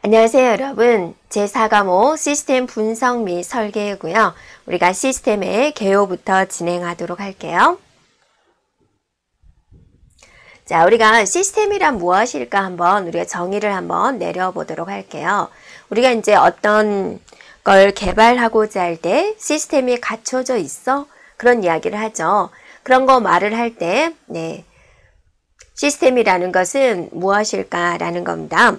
안녕하세요, 여러분. 제4과목 시스템 분석 및 설계고요. 우리가 시스템의 개요부터 진행하도록 할게요. 자, 우리가 시스템이란 무엇일까 한번 우리가 정의를 한번 내려보도록 할게요. 우리가 이제 어떤 걸 개발하고자 할 때 시스템이 갖춰져 있어? 그런 이야기를 하죠. 그런 거 말을 할 때, 시스템이라는 것은 무엇일까라는 겁니다.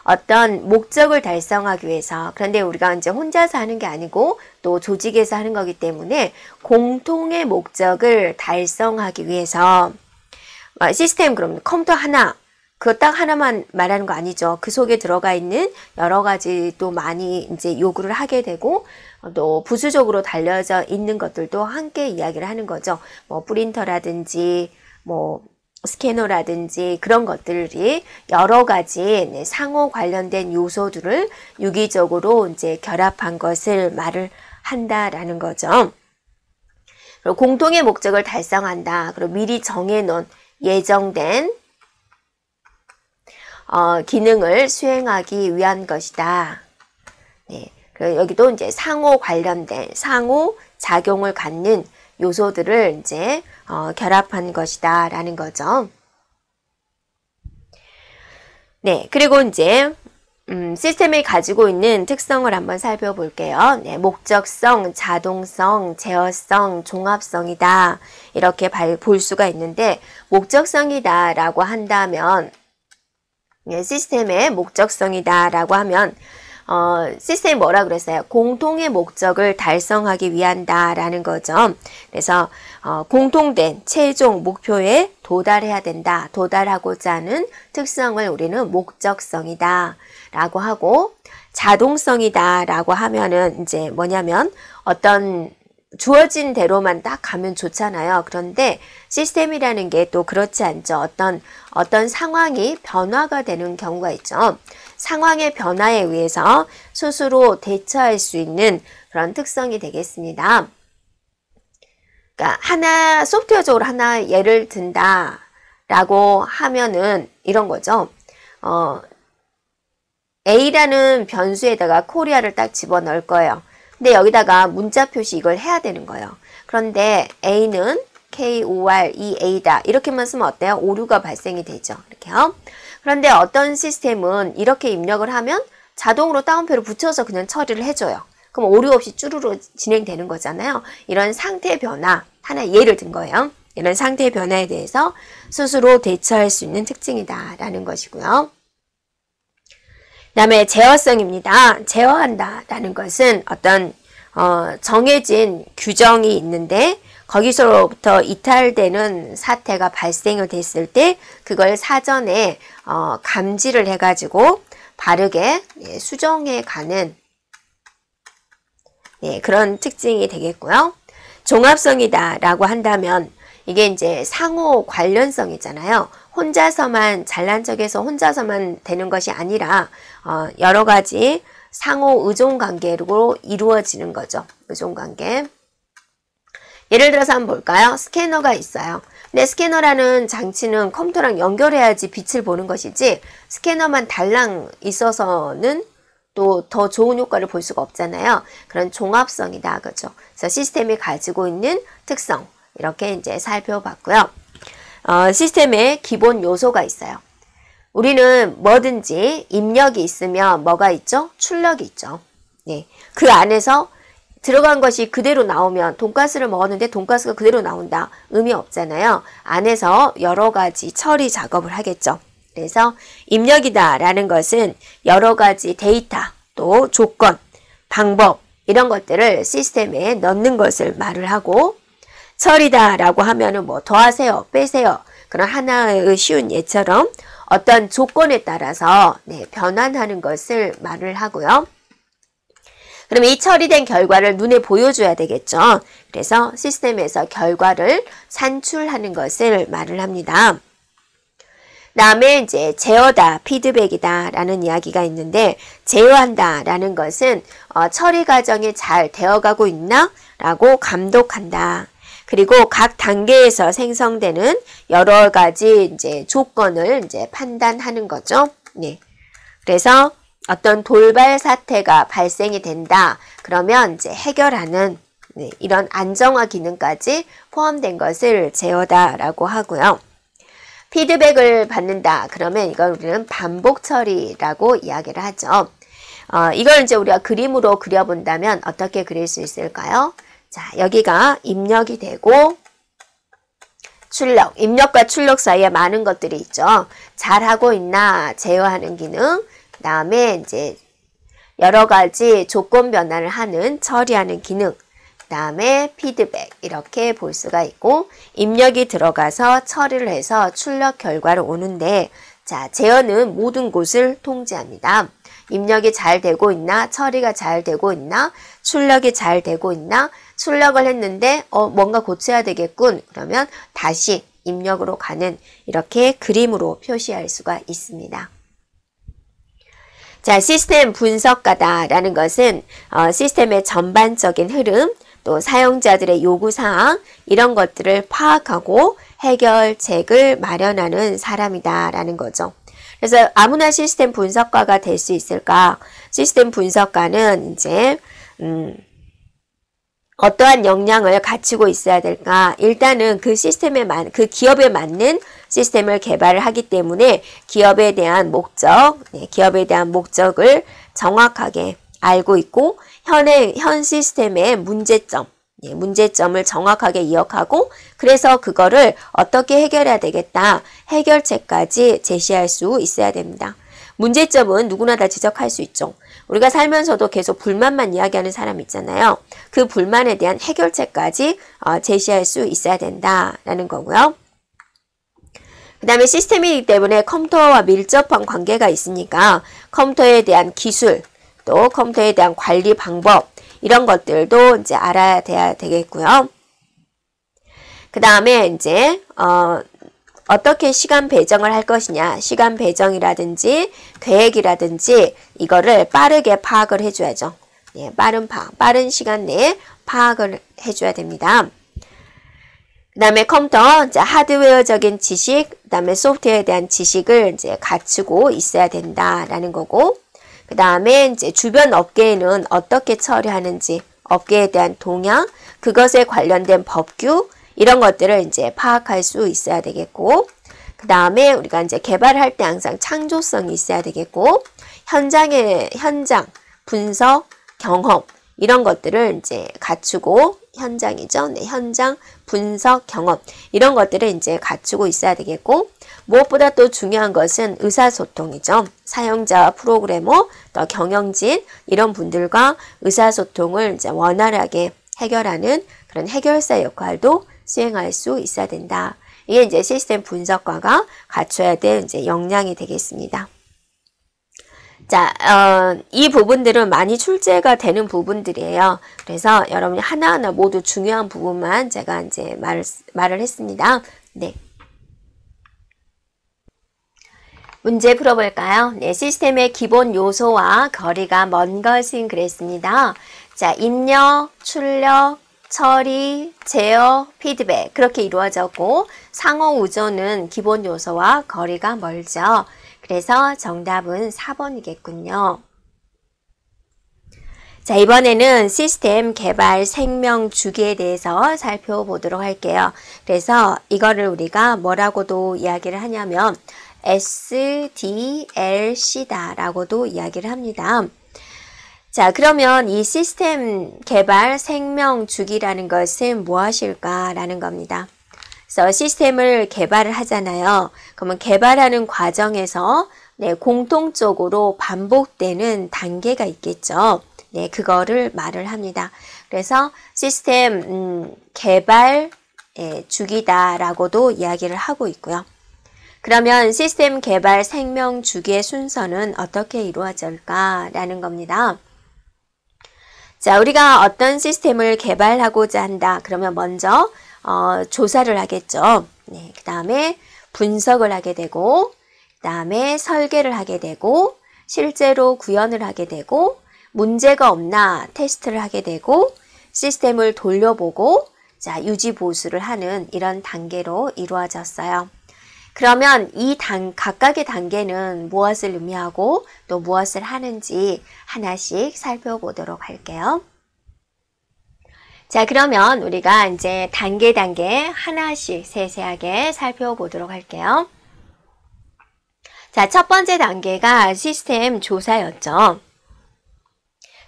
어떤 목적을 달성하기 위해서, 그런데 우리가 이제 혼자서 하는 게 아니고 또 조직에서 하는 거기 때문에 공통의 목적을 달성하기 위해서 시스템, 그럼 컴퓨터 하나, 그거 딱 하나만 말하는 거 아니죠. 그 속에 들어가 있는 여러 가지 또 많이 이제 요구를 하게 되고 또 부수적으로 달려져 있는 것들도 함께 이야기를 하는 거죠. 뭐 프린터라든지 뭐 스캐너라든지 그런 것들이 여러 가지 상호 관련된 요소들을 유기적으로 이제 결합한 것을 말을 한다라는 거죠. 그리고 공통의 목적을 달성한다. 그리고 미리 정해놓은 예정된 기능을 수행하기 위한 것이다. 그리고 여기도 이제 상호 관련된 상호 작용을 갖는 요소들을 이제 결합한 것이다 라는 거죠. 그리고 이제 시스템이 가지고 있는 특성을 한번 살펴볼게요. 목적성, 자동성, 제어성, 종합성이다. 이렇게 볼 수가 있는데 목적성이다 라고 한다면 시스템의 목적성이다 라고 하면 시스템이 뭐라 그랬어요? 공통의 목적을 달성하기 위한다 라는 거죠. 그래서 공통된 최종 목표에 도달해야 된다. 도달하고자 하는 특성을 우리는 목적성이다 라고 하고, 자동성이다 라고 하면은 이제 뭐냐면 어떤 주어진 대로만 딱 가면 좋잖아요. 그런데 시스템이라는 게 또 그렇지 않죠. 어떤 상황이 변화가 되는 경우가 있죠. 상황의 변화에 의해서 스스로 대처할 수 있는 그런 특성이 되겠습니다. 그러니까 소프트웨어적으로 하나 예를 든다라고 하면은 이런 거죠. A라는 변수에다가 코리아를 딱 집어넣을 거예요. 근데 여기다가 문자 표시 이걸 해야 되는 거예요. 그런데 A는 KOREA다. 이렇게만 쓰면 어때요? 오류가 발생이 되죠. 이렇게요. 그런데 어떤 시스템은 이렇게 입력을 하면 자동으로 따옴표를 붙여서 그냥 처리를 해줘요. 그럼 오류 없이 쭈루루 진행되는 거잖아요. 이런 상태 변화, 하나 예를 든 거예요. 이런 상태 변화에 대해서 스스로 대처할 수 있는 특징이다 라는 것이고요. 그 다음에 제어성입니다. 제어한다 라는 것은 어떤 정해진 규정이 있는데 거기서부터 이탈되는 사태가 발생을 됐을 때 그걸 사전에 감지를 해가지고 바르게 수정해 가는 그런 특징이 되겠고요. 종합성이다 라고 한다면 이게 이제 상호 관련성이잖아요. 혼자서만 잘난 척해서 혼자서만 되는 것이 아니라 여러 가지 상호 의존 관계로 이루어지는 거죠. 의존 관계. 예를 들어서 한번 볼까요? 스캐너가 있어요. 근데 스캐너라는 장치는 컴퓨터랑 연결해야지 빛을 보는 것이지 스캐너만 달랑 있어서는 또 더 좋은 효과를 볼 수가 없잖아요. 그런 종합성이다. 그죠? 그래서 시스템이 가지고 있는 특성 이렇게 이제 살펴봤고요. 시스템에 기본 요소가 있어요. 우리는 뭐든지 입력이 있으면 뭐가 있죠? 출력이 있죠. 그 안에서 들어간 것이 그대로 나오면 돈가스를 먹었는데 돈가스가 그대로 나온다. 의미 없잖아요. 안에서 여러 가지 처리 작업을 하겠죠. 그래서 입력이다 라는 것은 여러 가지 데이터, 또 조건, 방법 이런 것들을 시스템에 넣는 것을 말을 하고, 처리다 라고 하면은 뭐 더하세요, 빼세요. 그런 하나의 쉬운 예처럼 어떤 조건에 따라서 변환하는 것을 말을 하고요. 그러면 이 처리된 결과를 눈에 보여줘야 되겠죠. 그래서 시스템에서 결과를 산출하는 것을 말을 합니다. 다음에 이제 제어다, 피드백이다 라는 이야기가 있는데, 제어한다 라는 것은 처리 과정이 잘 되어가고 있나? 라고 감독한다. 그리고 각 단계에서 생성되는 여러 가지 이제 조건을 이제 판단하는 거죠. 그래서 어떤 돌발 사태가 발생이 된다. 그러면 이제 해결하는 이런 안정화 기능까지 포함된 것을 제어다라고 하고요. 피드백을 받는다. 그러면 이걸 우리는 반복 처리라고 이야기를 하죠. 이걸 이제 우리가 그림으로 그려본다면 어떻게 그릴 수 있을까요? 자, 여기가 입력이 되고 출력, 입력과 출력 사이에 많은 것들이 있죠. 잘하고 있나 제어하는 기능, 그 다음에 이제 여러 가지 조건 변화를 하는 처리하는 기능, 그 다음에 피드백 이렇게 볼 수가 있고 입력이 들어가서 처리를 해서 출력 결과를 오는데 자, 제어는 모든 곳을 통제합니다. 입력이 잘 되고 있나, 처리가 잘 되고 있나, 출력이 잘 되고 있나, 출력을 했는데 뭔가 고쳐야 되겠군. 그러면 다시 입력으로 가는 이렇게 그림으로 표시할 수가 있습니다. 자, 시스템 분석가다라는 것은 시스템의 전반적인 흐름, 또 사용자들의 요구사항 이런 것들을 파악하고 해결책을 마련하는 사람이다라는 거죠. 그래서 아무나 시스템 분석가가 될 수 있을까? 시스템 분석가는 이제 어떠한 역량을 갖추고 있어야 될까? 일단은 그 시스템에 그 기업에 맞는 시스템을 개발을 하기 때문에 기업에 대한 목적, 기업에 대한 목적을 정확하게 알고 있고 현 시스템의 문제점을 정확하게 기억하고 그래서 그거를 어떻게 해결해야 되겠다. 해결책까지 제시할 수 있어야 됩니다. 문제점은 누구나 다 지적할 수 있죠. 우리가 살면서도 계속 불만만 이야기하는 사람 있잖아요. 그 불만에 대한 해결책까지 제시할 수 있어야 된다라는 거고요. 그 다음에 시스템이기 때문에 컴퓨터와 밀접한 관계가 있으니까 컴퓨터에 대한 기술, 또 컴퓨터에 대한 관리 방법 이런 것들도 이제 알아야 되겠고요. 그 다음에 이제 어떻게 시간 배정을 할 것이냐, 시간 배정이라든지 계획이라든지 이거를 빠르게 파악을 해줘야죠. 예, 빠른 시간 내에 파악을 해줘야 됩니다. 그 다음에 컴퓨터, 이제 하드웨어적인 지식, 그 다음에 소프트웨어에 대한 지식을 이제 갖추고 있어야 된다라는 거고, 그 다음에 이제 주변 업계에는 어떻게 처리하는지, 업계에 대한 동향, 그것에 관련된 법규, 이런 것들을 이제 파악할 수 있어야 되겠고, 그 다음에 우리가 이제 개발할 때 항상 창조성이 있어야 되겠고, 현장 분석, 경험, 이런 것들을 이제 갖추고, 현장이죠. 네, 현장, 분석, 경험, 이런 것들을 이제 갖추고 있어야 되겠고, 무엇보다 또 중요한 것은 의사소통이죠. 사용자, 프로그래머, 또 경영진, 이런 분들과 의사소통을 이제 원활하게 해결하는 그런 해결사 역할도 수행할 수 있어야 된다. 이게 이제 시스템 분석가가 갖춰야 될 이제 역량이 되겠습니다. 자, 이 부분들은 많이 출제가 되는 부분들이에요. 그래서 여러분이 하나하나 모두 중요한 부분만 제가 이제 말을 했습니다. 네. 문제 풀어볼까요? 네, 시스템의 기본 요소와 거리가 먼 것은 그랬습니다. 자, 입력, 출력, 처리, 제어, 피드백 그렇게 이루어졌고 상호우조는 기본 요소와 거리가 멀죠. 그래서 정답은 4번이겠군요. 자, 이번에는 시스템 개발 생명 주기에 대해서 살펴보도록 할게요. 그래서 이거를 우리가 뭐라고도 이야기를 하냐면 SDLC다라고도 이야기를 합니다. 자, 그러면 이 시스템 개발 생명 주기라는 것은 무엇일까라는 겁니다. 그래서 시스템을 개발을 하잖아요. 그러면 개발하는 과정에서 공통적으로 반복되는 단계가 있겠죠. 네, 그거를 말을 합니다. 그래서 시스템 개발 주기다라고도 이야기를 하고 있고요. 그러면 시스템 개발 생명 주기의 순서는 어떻게 이루어질까라는 겁니다. 자, 우리가 어떤 시스템을 개발하고자 한다. 그러면 먼저 조사를 하겠죠. 네, 그 다음에 분석을 하게 되고, 그 다음에 설계를 하게 되고, 실제로 구현을 하게 되고, 문제가 없나 테스트를 하게 되고, 시스템을 돌려보고, 자, 유지 보수를 하는 이런 단계로 이루어졌어요. 그러면 각각의 단계는 무엇을 의미하고 또 무엇을 하는지 하나씩 살펴보도록 할게요. 자, 그러면 우리가 이제 단계 하나씩 세세하게 살펴보도록 할게요. 자, 첫 번째 단계가 시스템 조사였죠.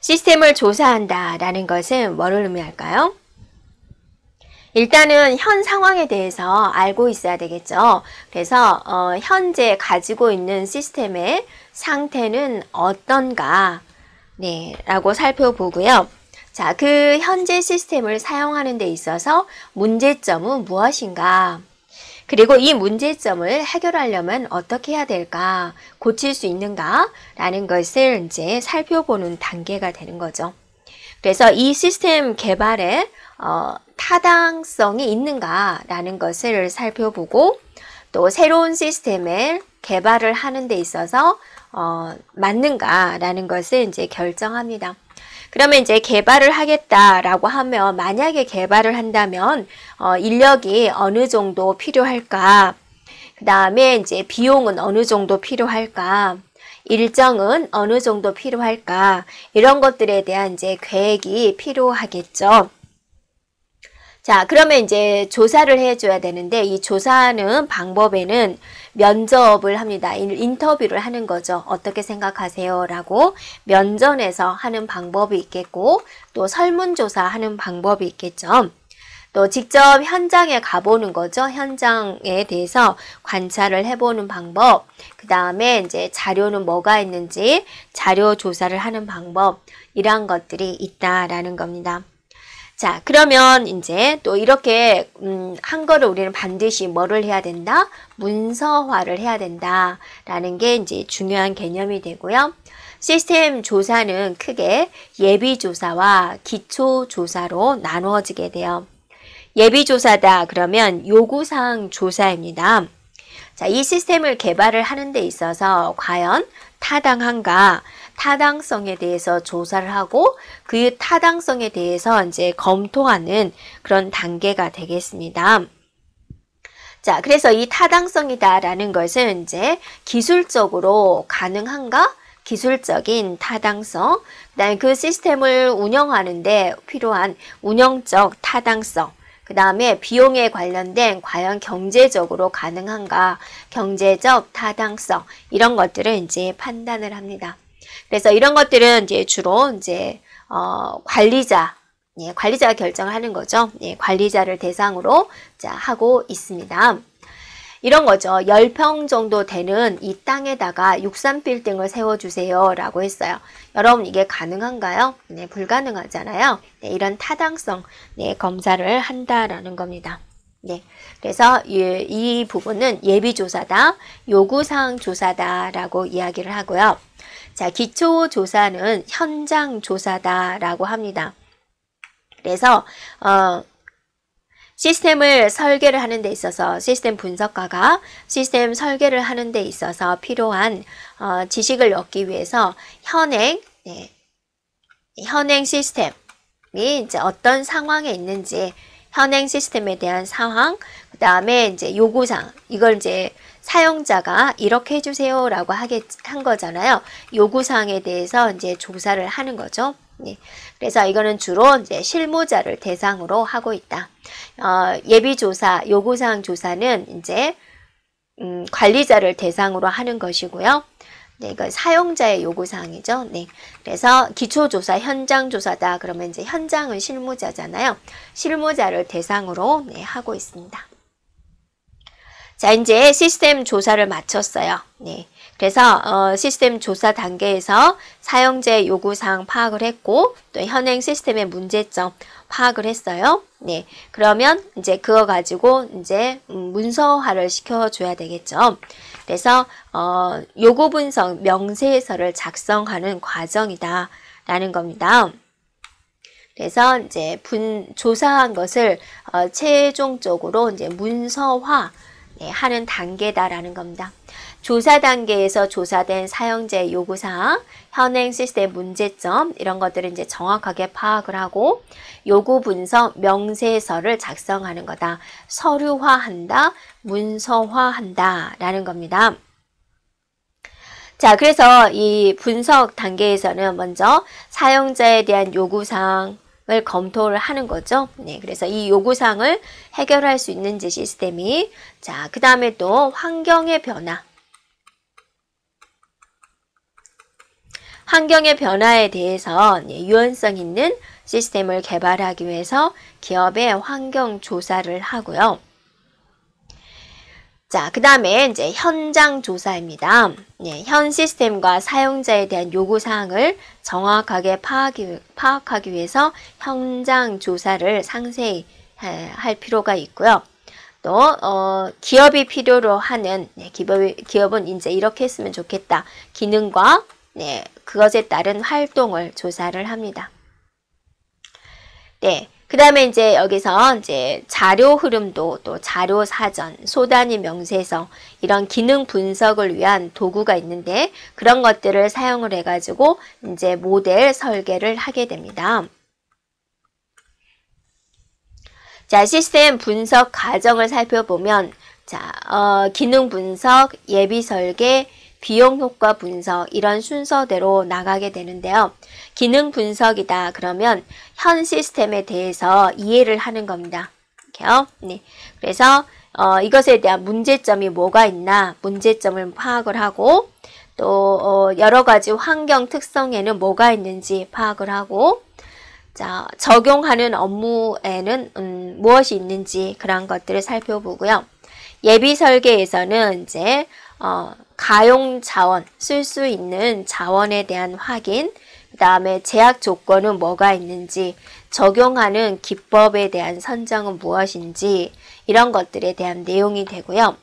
시스템을 조사한다라는 것은 뭐를 의미할까요? 일단은 현 상황에 대해서 알고 있어야 되겠죠. 그래서 현재 가지고 있는 시스템의 상태는 어떤가 라고 살펴보고요. 자, 그 현재 시스템을 사용하는 데 있어서 문제점은 무엇인가? 그리고 이 문제점을 해결하려면 어떻게 해야 될까? 고칠 수 있는가? 라는 것을 이제 살펴보는 단계가 되는 거죠. 그래서 이 시스템 개발에 타당성이 있는가라는 것을 살펴보고 또 새로운 시스템을 개발을 하는 데 있어서 맞는가라는 것을 이제 결정합니다. 그러면 이제 개발을 하겠다라고 하면 만약에 개발을 한다면 인력이 어느 정도 필요할까? 그 다음에 이제 비용은 어느 정도 필요할까? 일정은 어느 정도 필요할까? 이런 것들에 대한 이제 계획이 필요하겠죠. 자, 그러면 이제 조사를 해줘야 되는데 이 조사하는 방법에는 면접을 합니다. 인터뷰를 하는 거죠. 어떻게 생각하세요? 라고 면전에서 하는 방법이 있겠고 또 설문조사 하는 방법이 있겠죠. 또 직접 현장에 가보는 거죠. 현장에 대해서 관찰을 해보는 방법, 그 다음에 이제 자료는 뭐가 있는지 자료 조사를 하는 방법, 이러한 것들이 있다라는 겁니다. 자, 그러면 이제 또 이렇게 한 거를 우리는 반드시 뭐를 해야 된다? 문서화를 해야 된다라는 게 이제 중요한 개념이 되고요. 시스템 조사는 크게 예비조사와 기초조사로 나누어지게 돼요. 예비조사다 그러면 요구사항 조사입니다. 자, 이 시스템을 개발을 하는 데 있어서 과연 타당한가? 타당성에 대해서 조사를 하고 그 타당성에 대해서 이제 검토하는 그런 단계가 되겠습니다. 자, 그래서 이 타당성이다라는 것은 이제 기술적으로 가능한가? 기술적인 타당성, 그다음에 그 시스템을 운영하는데 필요한 운영적 타당성, 그 다음에 비용에 관련된 과연 경제적으로 가능한가, 경제적 타당성, 이런 것들을 이제 판단을 합니다. 그래서 이런 것들은 이제 주로 이제 관리자가 결정을 하는 거죠. 관리자를 대상으로 하고 있습니다. 이런 거죠. 10평 정도 되는 이 땅에다가 63빌딩을 세워주세요 라고 했어요. 여러분 이게 가능한가요? 네, 불가능하잖아요. 네, 이런 타당성 검사를 한다라는 겁니다. 네, 그래서 이 부분은 예비조사다, 요구사항 조사다 라고 이야기를 하고요. 자, 기초조사는 현장조사다라고 합니다. 그래서 시스템을 설계를 하는 데 있어서 시스템 분석가가 시스템 설계를 하는 데 있어서 필요한 지식을 얻기 위해서 현행 시스템이 이제 어떤 상황에 있는지 현행 시스템에 대한 상황, 그 다음에 이제 요구사항, 이걸 이제 사용자가 이렇게 해주세요라고 한 거잖아요. 요구사항에 대해서 이제 조사를 하는 거죠. 네. 그래서 이거는 주로 이제 실무자를 대상으로 하고 있다. 예비조사, 요구사항 조사는 이제 관리자를 대상으로 하는 것이고요. 네, 이건 사용자의 요구사항이죠. 네. 그래서 기초조사, 현장조사다. 그러면 이제 현장은 실무자잖아요. 실무자를 대상으로 하고 있습니다. 자, 이제 시스템 조사를 마쳤어요. 네. 그래서 시스템 조사 단계에서 사용자의 요구사항 파악을 했고 또 현행 시스템의 문제점 파악을 했어요. 네. 그러면 이제 그거 가지고 이제 문서화를 시켜줘야 되겠죠. 그래서 요구 분석 명세서를 작성하는 과정이다 라는 겁니다. 그래서 이제 조사한 것을 최종적으로 이제 문서화 하는 단계다라는 겁니다. 조사 단계에서 조사된 사용자의 요구사항, 현행 시스템 문제점 이런 것들을 이제 정확하게 파악을 하고 요구 분석 명세서를 작성하는 거다. 서류화한다, 문서화한다 라는 겁니다. 자, 그래서 이 분석 단계에서는 먼저 사용자에 대한 요구사항을 검토를 하는 거죠. 네, 그래서 이 요구사항을 해결할 수 있는지 시스템이. 자, 그 다음에 또 환경의 변화. 환경의 변화에 대해서 유연성 있는 시스템을 개발하기 위해서 기업의 환경 조사를 하고요. 자, 그 다음에 이제 현장 조사입니다. 네, 현 시스템과 사용자에 대한 요구사항을 정확하게 파악하기 위해서 현장 조사를 상세히 할 필요가 있고요. 또, 기업이 필요로 하는, 기업은 이제 이렇게 했으면 좋겠다. 기능과, 그것에 따른 활동을 조사를 합니다. 네. 그 다음에 이제 여기서 이제 자료 흐름도 또 자료 사전, 소단위 명세서 이런 기능 분석을 위한 도구가 있는데 그런 것들을 사용을 해가지고 이제 모델 설계를 하게 됩니다. 자, 시스템 분석 과정을 살펴보면 자, 기능 분석, 예비 설계, 비용 효과 분석 이런 순서대로 나가게 되는데요. 기능 분석이다 그러면 현 시스템에 대해서 이해를 하는 겁니다. 이렇게요. 네. 그래서 이것에 대한 문제점이 뭐가 있나 문제점을 파악을 하고 또 여러 가지 환경 특성에는 뭐가 있는지 파악을 하고 자, 적용하는 업무에는 무엇이 있는지 그런 것들을 살펴보고요. 예비 설계에서는 이제 가용 자원, 쓸 수 있는 자원에 대한 확인, 그 다음에 제약 조건은 뭐가 있는지, 적용하는 기법에 대한 선정은 무엇인지 이런 것들에 대한 내용이 되고요.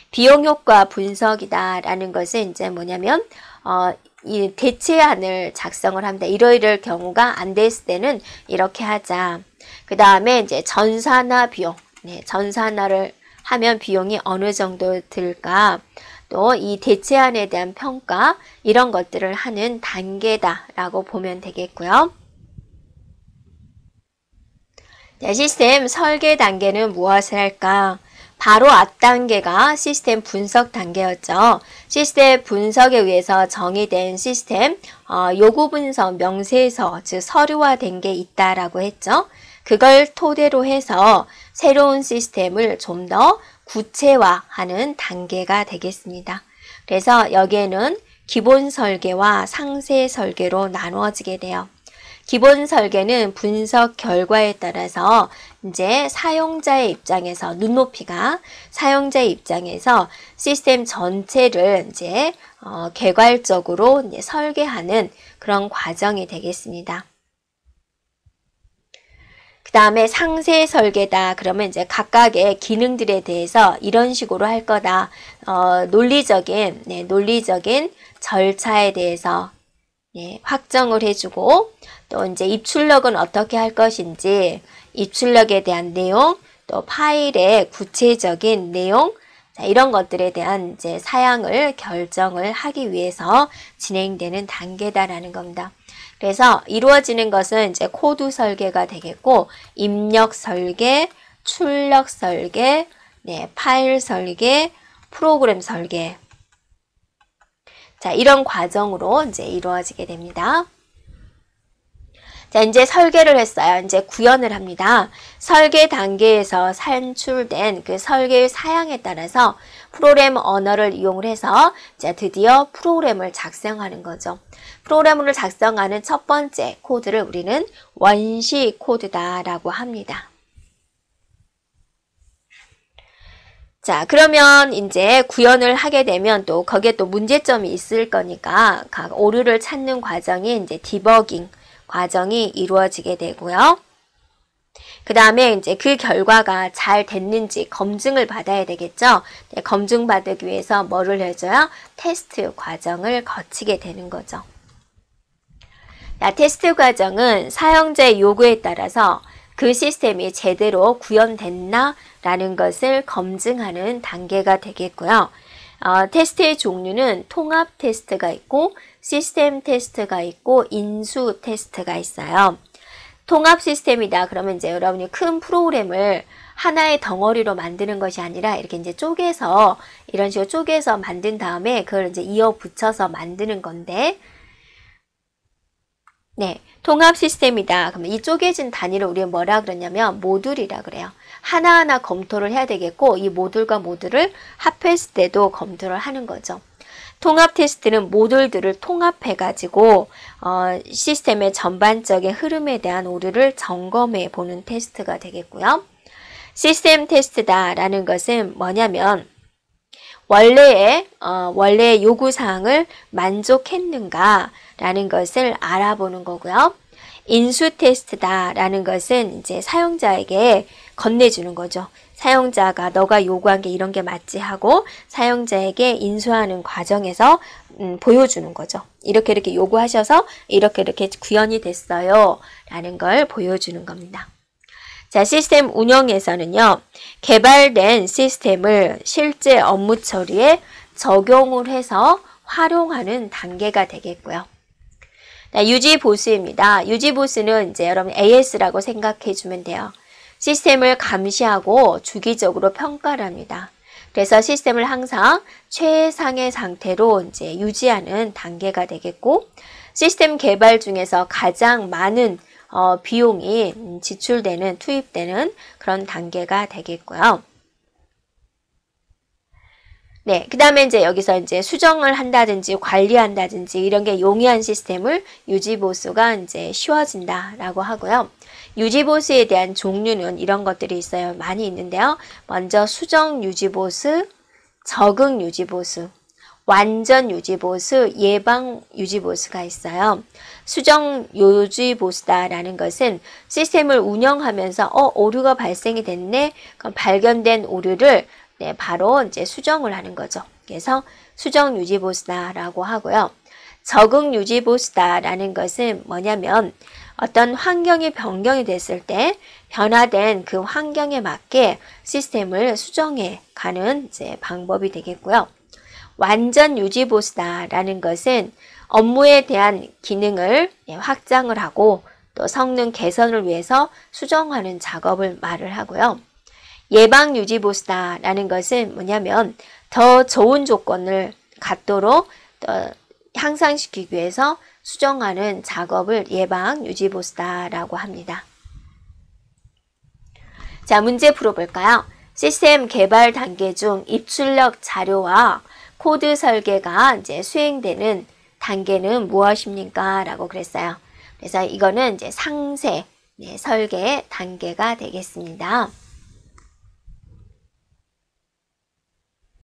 비용 효과 분석이다라는 것은 이제 뭐냐면 이 대체안을 작성을 합니다. 이러이럴 경우가 안 됐을 때는 이렇게 하자. 그 다음에 이제 전산화 비용, 전산화를 하면 비용이 어느 정도 들까? 또 이 대체안에 대한 평가 이런 것들을 하는 단계다라고 보면 되겠고요. 자, 시스템 설계 단계는 무엇을 할까? 바로 앞단계가 시스템 분석 단계였죠. 시스템 분석에 의해서 정의된 시스템 요구 분석 명세서 즉 서류화된 게 있다라고 했죠. 그걸 토대로 해서 새로운 시스템을 좀 더 구체화하는 단계가 되겠습니다. 그래서 여기에는 기본 설계와 상세 설계로 나누어지게 돼요. 기본 설계는 분석 결과에 따라서 이제 사용자의 입장에서 눈높이가 사용자의 입장에서 시스템 전체를 이제 개괄적으로 이제 설계하는 그런 과정이 되겠습니다. 그 다음에 상세 설계다. 그러면 이제 각각의 기능들에 대해서 이런 식으로 할 거다. 논리적인 절차에 대해서 확정을 해주고 또 이제 입출력은 어떻게 할 것인지 입출력에 대한 내용 또 파일의 구체적인 내용 자, 이런 것들에 대한 이제 사양을 결정을 하기 위해서 진행되는 단계다라는 겁니다. 그래서 이루어지는 것은 이제 코드 설계가 되겠고 입력 설계, 출력 설계, 파일 설계, 프로그램 설계 자, 이런 과정으로 이제 이루어지게 됩니다. 자, 이제 설계를 했어요. 이제 구현을 합니다. 설계 단계에서 산출된 그 설계의 사양에 따라서 프로그램 언어를 이용을 해서 이제 드디어 프로그램을 작성하는 거죠. 프로그램을 작성하는 첫 번째 코드를 우리는 원시 코드다라고 합니다. 자, 그러면 이제 구현을 하게 되면 또 거기에 또 문제점이 있을 거니까 각 오류를 찾는 과정이 이제 디버깅 과정이 이루어지게 되고요. 그 다음에 이제 그 결과가 잘 됐는지 검증을 받아야 되겠죠. 검증받기 위해서 뭐를 해줘요? 테스트 과정을 거치게 되는 거죠. 자, 테스트 과정은 사용자의 요구에 따라서 그 시스템이 제대로 구현됐나 라는 것을 검증하는 단계가 되겠고요. 테스트의 종류는 통합 테스트가 있고 시스템 테스트가 있고 인수 테스트가 있어요. 통합 시스템이다. 그러면 이제 여러분이 큰 프로그램을 하나의 덩어리로 만드는 것이 아니라 이렇게 이제 쪼개서 이런 식으로 쪼개서 만든 다음에 그걸 이제 이어 붙여서 만드는 건데, 네, 통합 시스템이다. 그러면 이 쪼개진 단위를 우리가 뭐라 그러냐면 모듈이라 그래요. 하나하나 검토를 해야 되겠고 이 모듈과 모듈을 합했을 때도 검토를 하는 거죠. 통합 테스트는 모듈들을 통합해 가지고 시스템의 전반적인 흐름에 대한 오류를 점검해 보는 테스트가 되겠고요. 시스템 테스트다라는 것은 뭐냐면 원래의 요구사항을 만족했는가라는 것을 알아보는 거고요. 인수 테스트다라는 것은 이제 사용자에게 건네주는 거죠. 사용자가 너가 요구한 게 이런 게 맞지 하고 사용자에게 인수하는 과정에서 보여주는 거죠. 이렇게 요구하셔서 이렇게 구현이 됐어요 라는 걸 보여주는 겁니다. 자, 시스템 운영에서는요, 개발된 시스템을 실제 업무 처리에 적용을 해서 활용하는 단계가 되겠고요. 유지 보수입니다. 유지 보수는 이제 여러분 AS라고 생각해 주면 돼요. 시스템을 감시하고 주기적으로 평가를 합니다. 그래서 시스템을 항상 최상의 상태로 이제 유지하는 단계가 되겠고, 시스템 개발 중에서 가장 많은 비용이 투입되는 그런 단계가 되겠고요. 네, 그 다음에 이제 여기서 이제 수정을 한다든지 관리한다든지 이런 게 용이한 시스템을 유지보수가 이제 쉬워진다라고 하고요. 유지보수에 대한 종류는 이런 것들이 있어요. 많이 있는데요. 먼저 수정 유지보수, 적응 유지보수, 완전 유지보수, 예방 유지보수가 있어요. 수정 유지보수다라는 것은 시스템을 운영하면서 오류가 발생이 됐네. 그럼 발견된 오류를 바로 이제 수정을 하는 거죠. 그래서 수정 유지보수다라고 하고요. 적응 유지보수다라는 것은 뭐냐면 어떤 환경이 변경이 됐을 때 변화된 그 환경에 맞게 시스템을 수정해 가는 이제 방법이 되겠고요. 완전 유지보수다라는 것은 업무에 대한 기능을 확장을 하고 또 성능 개선을 위해서 수정하는 작업을 말을 하고요. 예방 유지보수다라는 것은 뭐냐면 더 좋은 조건을 갖도록 향상시키기 위해서 수정하는 작업을 예방 유지보수다라고 합니다. 자, 문제 풀어볼까요? 시스템 개발 단계 중 입출력 자료와 코드 설계가 이제 수행되는 단계는 무엇입니까? 라고 그랬어요. 그래서 이거는 이제 상세 설계 단계가 되겠습니다.